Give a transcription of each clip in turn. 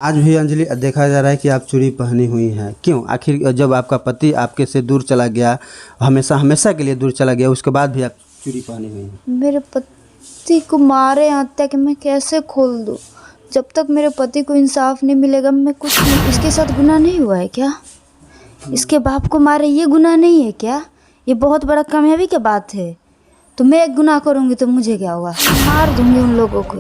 आज भी अंजलि देखा जा रहा है कि आप चूड़ी पहनी हुई हैं। क्यों? आखिर जब आपका पति आपके से दूर चला गया, हमेशा हमेशा के लिए दूर चला गया, उसके बाद भी आप चूड़ी पहनी हुई हैं। मेरे पति को मारे यहाँ तक मैं कैसे खोल दूँ? जब तक मेरे पति को इंसाफ नहीं मिलेगा मैं कुछ नहीं। इसके साथ गुनाह नहीं हुआ है क्या? इसके बाप को मारे ये गुनाह नहीं है क्या? ये बहुत बड़ा कामयाबी की बात है। तो मैं एक गुनाह करूँगी तो मुझे क्या होगा? मार दूंगी उन लोगों को।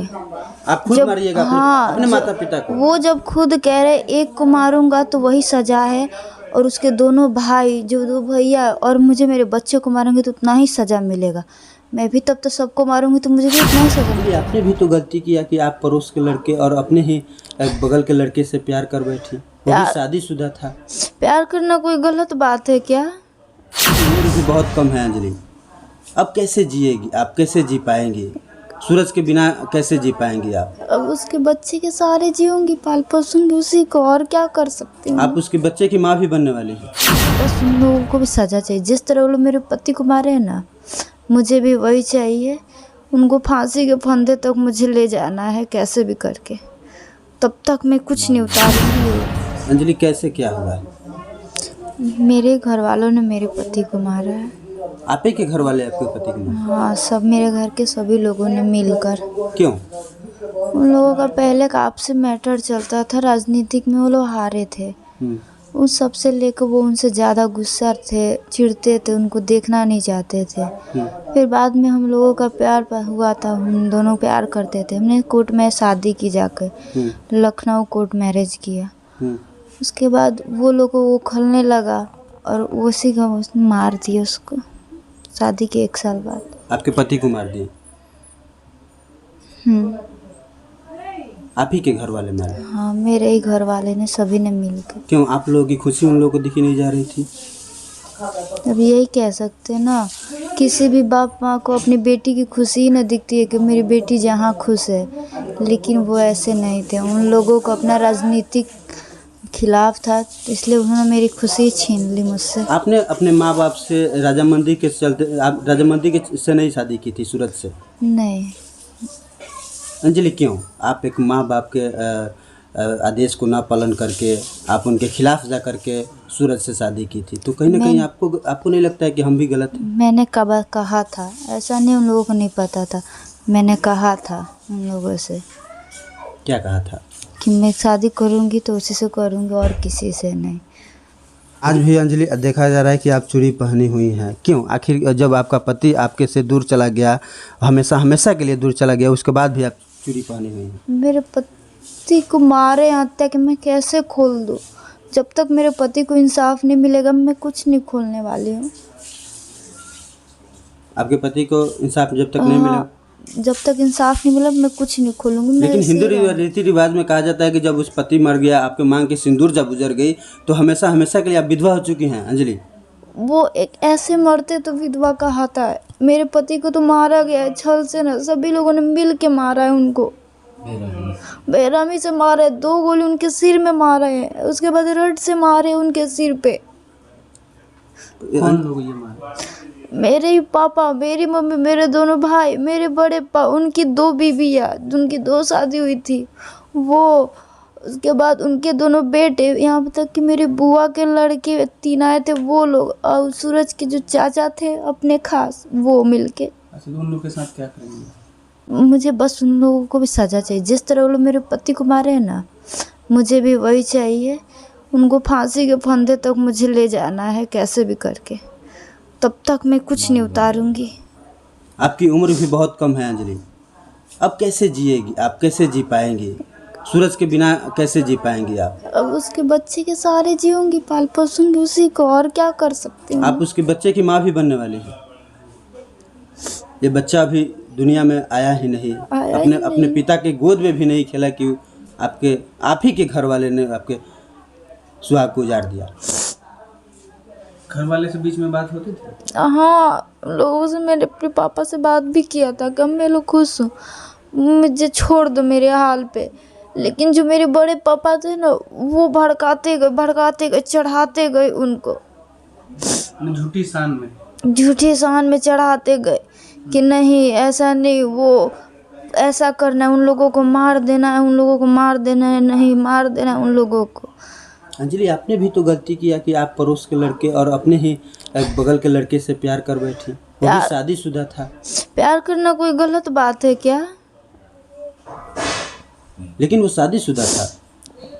आप खुद मारिएगा अपने माता पिता को? वो जब खुद कह रहे एक को मारूंगा तो वही सजा है, और उसके दोनों भाई जो दो भैया और मुझे मेरे बच्चे को मारेंगे तो उतना ही सज़ा मिलेगा। मैं भी तब तो सबको मारूंगी तो मुझे भी उतना ही सज़ा मिलेगा। आपने भी तो गलती किया कि आप पड़ोस के लड़के और अपने ही बगल के लड़के से प्यार कर बैठी। वो भी शादीशुदा था। प्यार करना कोई गलत बात है क्या? उम्र भी बहुत कम है अंजलि। अब कैसे जिएगी आप? कैसे जी पाएंगी? सूरज के बिना कैसे जी पाएंगी आप? अब उसके बच्चे के सारे जीऊंगी, पाल पोसूंगी उसी को, और क्या कर सकती हूँ। आप उसके बच्चे की माँ भी बनने वाली हैं। बस उन लोगों को भी सजा चाहिए। जिस तरह वो लोग मेरे पति को मारे हैं ना, मुझे भी वही चाहिए। उनको फांसी के फंदे तक मुझे ले जाना है कैसे भी करके। तब तक मैं कुछ नहीं उतारूंगी। अंजलि कैसे क्या हुआ? मेरे घर वालों ने मेरे पति को मारा है। आप ही के घर वाले आपके पति को मारा? हाँ, सब मेरे घर के सभी लोगों ने मिलकर। क्यों? उन लोगों का पहले का आपसे मैटर चलता था, राजनीतिक में वो लोग हारे थे। उस सब से लेकर वो उनसे ज़्यादा गुस्सा थे, चिढ़ते थे, उनको देखना नहीं चाहते थे। फिर बाद में हम लोगों का प्यार हुआ था, हम दोनों प्यार करते थे। हमने कोर्ट में शादी की जाकर, लखनऊ कोर्ट मैरिज किया। उसके बाद वो लोग को वो खलने लगा और उसी का मार दिया उसको, शादी के 1 साल बाद। आपके पति को मार दिए? आप ही के घर वाले मारे? हाँ, मेरे ही घर वाले ने, सभी ने मिलकर। क्यों? आप लोगों की खुशी उन लोगों को दिखी नहीं जा रही थी? अब यही कह सकते हैं ना, किसी भी बाप माँ को अपनी बेटी की खुशी ही न दिखती है कि मेरी बेटी जहाँ खुश है, लेकिन वो ऐसे नहीं थे। उन लोगों को अपना राजनीतिक खिलाफ था, इसलिए उन्होंने मेरी खुशी छीन ली मुझसे। आपने अपने माँ बाप से राजामंदी के चलते, आप राजामंदी के से नहीं शादी की थी सूरज से? नहीं। अंजलि क्यों? आप एक माँ बाप के आदेश को ना पालन करके आप उनके खिलाफ जा करके सूरज से शादी की थी, तो कहीं ना कहीं आपको नहीं लगता है कि हम भी गलत हैं? मैंने कब कहा था, ऐसा नहीं उन लोगों को नहीं पता था। मैंने कहा था उन लोगों से। क्या कहा था? कि मैं शादी करूँगी तो उसी से करूँगी और किसी से नहीं। आज भी अंजलि देखा जा रहा है कि आप चूड़ी पहनी हुई हैं। क्यों? आखिर जब आपका पति आपके से दूर चला गया, हमेशा हमेशा के लिए दूर चला गया, उसके बाद भी आप चूड़ी पहनी हुई हैं। मेरे पति को मारे यहाँ तक मैं कैसे खोल दूँ? जब तक मेरे पति को इंसाफ नहीं मिलेगा मैं कुछ नहीं खोलने वाली हूँ। आपके पति को इंसाफ जब तक नहीं मिला? जब तक इंसाफ नहीं मिला मैं कुछ नहीं खोलूँगी। लेकिन हिंदू रीति रिवाज में कहा जाता है कि जब उस पति मर गया, आपके मांग की सिंदूर जब गुजर गई, तो हमेशा हमेशा के लिए आप विधवा हो चुकी हैं अंजलि। वो एक ऐसे मरते तो विधवा कहाता है। मेरे पति को तो मारा गया है छल से ना, सभी लोगों ने मिल के मारा है उनको। बेरहमी से मारा है, 2 गोली उनके सिर में मारा है, उसके बाद रड से मारे उनके सिर पे। कौन लोग ये मारे? मेरे ही पापा, मेरी मम्मी, मेरे दोनों भाई, मेरे बड़े उनकी 2 बीवियाँ, उनकी 2 शादी हुई थी वो। उसके बाद उनके दोनों बेटे, यहाँ तक कि मेरे बुआ के लड़के 3 आए थे वो लोग, और सूरज के जो चाचा थे अपने खास, वो मिलके। अच्छा, तो उन लोग के साथ क्या करेंगे? मुझे बस उन लोगों को भी सजा चाहिए। जिस तरह वो लोग मेरे पति को मारे हैं ना, मुझे भी वही चाहिए। उनको फांसी के फंदे तक मुझे ले जाना है कैसे भी करके। तब तक मैं कुछ नहीं उतारूंगी। आपकी उम्र भी बहुत कम है अंजलि। अब कैसे जिएगी आप? कैसे जी पाएंगी? सूरज के बिना कैसे जी पाएंगी आप? अब उसके बच्चे के सारे जीऊंगी, पाल पोसूंगी उसी को, और क्या कर सकती हूँ। आप उसके बच्चे की माँ भी बनने वाली है। ये बच्चा अभी दुनिया में आया ही नहीं, अपने पिता के गोद में भी नहीं खेला कि आप ही के घर वाले ने आपके सुहाग को उजाड़ दिया। घर वाले से बीच में बात होती थी? हाँ, लोगों से, मेरे अपने पापा से बात भी किया था कि मैं लोग खुश हूँ, मुझे छोड़ दो मेरे हाल पे। लेकिन जो मेरे बड़े पापा थे ना, वो भड़काते गए, चढ़ाते गए उनको, झूठी शान में चढ़ाते गए कि नहीं ऐसा नहीं, वो ऐसा करना है, उन लोगों को मार देना है, उन लोगों को मार देना है, नहीं मार देना है उन लोगों को। अंजलि, आपने भी तो गलती किया कि आप पड़ोस के लड़के और अपने ही बगल के लड़के से प्यार कर बैठी। वो भी शादीशुदा था। प्यार करना कोई गलत बात है क्या? लेकिन वो शादीशुदा था।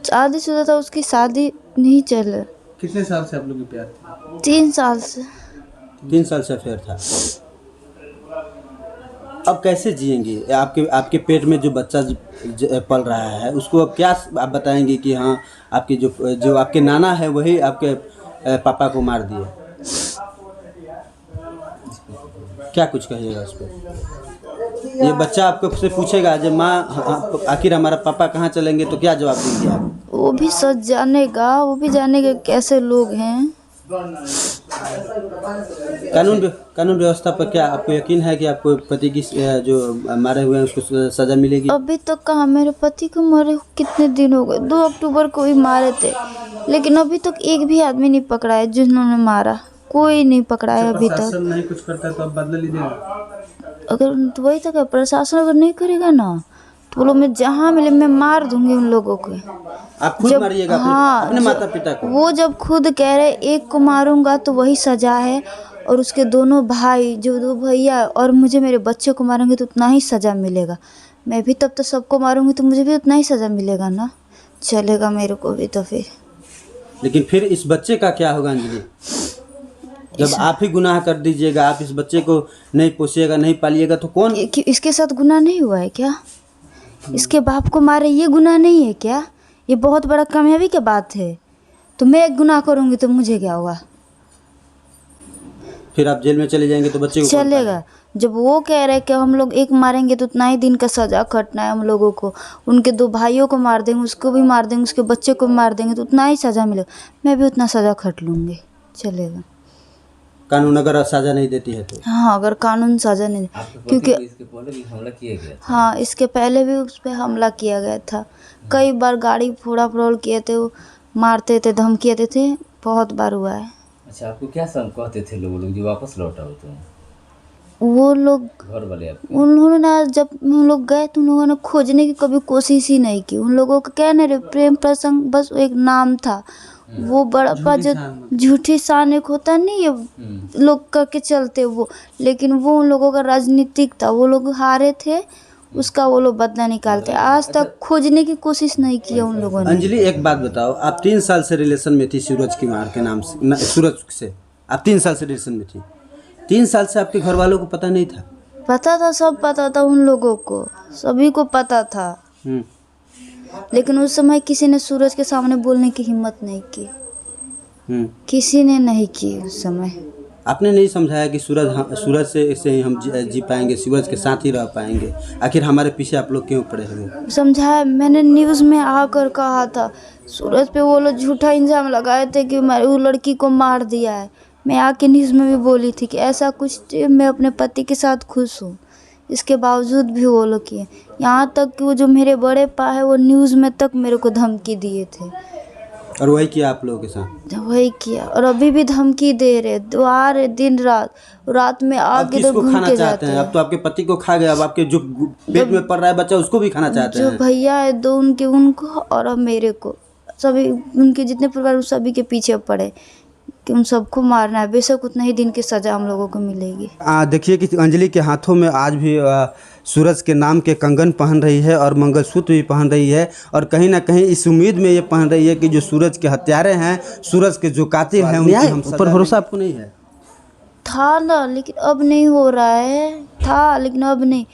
शादीशुदा था, उसकी शादी नहीं चले। कितने साल से आप लोग की प्यार थी? 3 साल से। 3 साल से अफेयर था। अब कैसे जिएंगे? आपके पेट में जो बच्चा पल रहा है उसको अब क्या आप बताएंगे कि हाँ आपके जो आपके नाना है वही आपके पापा को मार दिए? क्या कुछ कहिएगा उस पर? ये बच्चा आपको से पूछेगा जब माँ आखिर हमारा पापा कहाँ चलेंगे तो क्या जवाब देंगे आप? वो भी सच जानेगा, वो भी जानेगा कैसे लोग हैं। कानून व्यवस्था पर क्या आपको यकीन है कि आपको पति की जो मारे हुए हैं उसको सजा मिलेगी? अभी तक कहाँ, मेरे पति को मरे कितने दिन हो गए, 2 अक्टूबर को ही मारे थे, लेकिन अभी तक एक भी आदमी नहीं पकड़ा है जिन्होंने मारा। कोई नहीं पकड़ा है अभी तक। प्रशासन नहीं कुछ करता तो अब बदला लीजिएगा। अगर तो वही तक है, प्रशासन अगर नहीं करेगा ना तो लोग मैं जहाँ मिले मैं मार दूंगी उन लोगों को। आप खुद मारिएगा अपने माता पिता को? वो जब खुद कह रहे एक को मारूंगा तो वही सजा है, और उसके दोनों भाई जो 2 भैया और मुझे मेरे बच्चे को मारेंगे तो उतना ही सज़ा मिलेगा। मैं भी तब तो सबको मारूंगी तो मुझे भी उतना ही सज़ा मिलेगा ना, चलेगा मेरे को भी तो फिर। लेकिन फिर इस बच्चे का क्या होगा अंजलि? जब आप ही गुनाह कर दीजिएगा, आप इस बच्चे को नहीं पोसिएगा, नहीं पालिएगा तो कौन? इसके साथ गुनाह नहीं हुआ है क्या? इसके बाप को मारे ये गुनाह नहीं है क्या? ये बहुत बड़ा कामयाबी की बात है। तो मैं एक गुनाह करूंगी तो मुझे क्या होगा? फिर आप जेल में चले जाएंगे तो बच्चे को कौन चलेगा। जब वो कह रहे कि हम लोग एक मारेंगे तो उतना ही दिन का सजा खटना है हम लोगों को, उनके 2 भाइयों को मार देंगे, उसको भी मार देंगे, उसके बच्चे को मार देंगे तो उतना ही सजा मिलेगा, मैं भी उतना सजा खट लूँगी, चलेगा। कानून अगर सजा नहीं देती है तो? हाँ, अगर कानून सजा नहीं, क्योंकि इसके पहले भी हमला किया गया था। हाँ, इसके पहले भी उस पर हमला किया गया था। कई बार गाड़ी फोड़ा फरोल किए थे, वो मारते थे, धमकी देते थे, बहुत बार हुआ है। अच्छा, आपको क्या सब कहते थे लोग जो वापस लौटा हो तो? वो लोग घर वाले आपके? उन्होंने ना, जब हम लोग गए तो उन लोगों ने खोजने की कभी कोशिश ही नहीं की। उन लोगों का क्या ना प्रेम प्रसंग बस एक नाम था। वो बड़ा जो झूठी शान एक होता नहीं है लोग करके चलते वो, लेकिन वो उन लोगों का राजनीतिक था। वो लोग हारे थे, उसका वो लोग बदला निकालते। आज तक खोजने की कोशिश नहीं किया उन लोगों ने। अंजलि, एक बात बताओ, आप 3 साल से रिलेशन में थी सूरज की मार के नाम से, सूरज से आप 3 साल से रिलेशन में थी। 3 साल से आपके घर वालों को पता नहीं था? पता था, सब पता था उन लोगों को, सभी को पता था। लेकिन उस समय किसी ने सूरज के सामने बोलने की हिम्मत नहीं की। किसी ने नहीं की उस समय। आपने नहीं समझाया कि सूरज से ही हम जी पाएंगे, सूरज के साथ ही रह पाएंगे? आखिर हमारे पीछे आप लोग क्यों पड़े हुए? समझाया, मैंने न्यूज़ में आकर कहा था, सूरज पे वो लोग झूठा इल्ज़ाम लगाए थे कि वो लड़की को मार दिया है। मैं आके न्यूज़ में भी बोली थी कि ऐसा कुछ, मैं अपने पति के साथ खुश हूँ, इसके बावजूद भी वो लोग किए। यहाँ तक कि वो जो मेरे बड़े पा है वो न्यूज़ में तक मेरे को धमकी दिए थे। और वही किया आप लोगों के साथ? वही किया, और अभी भी धमकी दे रहे, आ रहे दिन रात में आके तो घूम के जाते हैं। अब तो आपके पति को खा गए, अब आपके जो पेट में पड़ रहा है बच्चा उसको भी खाना चाहते हैं। जो भैया है 2 उनको और अब मेरे को, सभी उनके जितने परिवार सभी के पीछे पड़े कि उन सबको मारना है। बेशक उतना ही दिन की सज़ा हम लोगों को मिलेगी। देखिए कि अंजलि के हाथों में आज भी सूरज के नाम के कंगन पहन रही है और मंगलसूत्र भी पहन रही है, और कहीं ना कहीं इस उम्मीद में ये पहन रही है कि जो सूरज के हत्यारे हैं, सूरज के जो कातिल हैं, उनके ऊपर भरोसा आपको नहीं है? था ना, लेकिन अब नहीं हो रहा है। था लेकिन अब नहीं।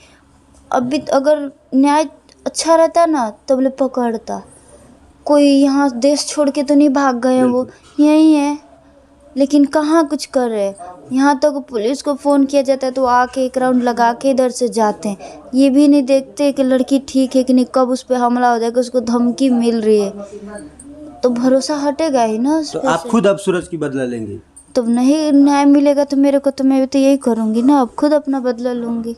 अभी अगर न्याय अच्छा रहता ना तब ले पकड़ता। कोई यहाँ देश छोड़ के तो नहीं भाग गए हैं, वो यहीं है, लेकिन कहाँ कुछ कर रहे। यहाँ तक पुलिस को फ़ोन किया जाता है तो आके एक राउंड लगा के इधर से जाते हैं। ये भी नहीं देखते कि लड़की ठीक है कि नहीं, कब उस पर हमला हो जाएगा, उसको धमकी मिल रही है तो भरोसा हटेगा ही ना उस तो पे आप से। खुद अब सूरज की बदला लेंगी? तो नहीं न्याय मिलेगा तो मेरे को, तो मैं भी तो यही करूँगी ना, अब खुद अपना बदला लूँगी।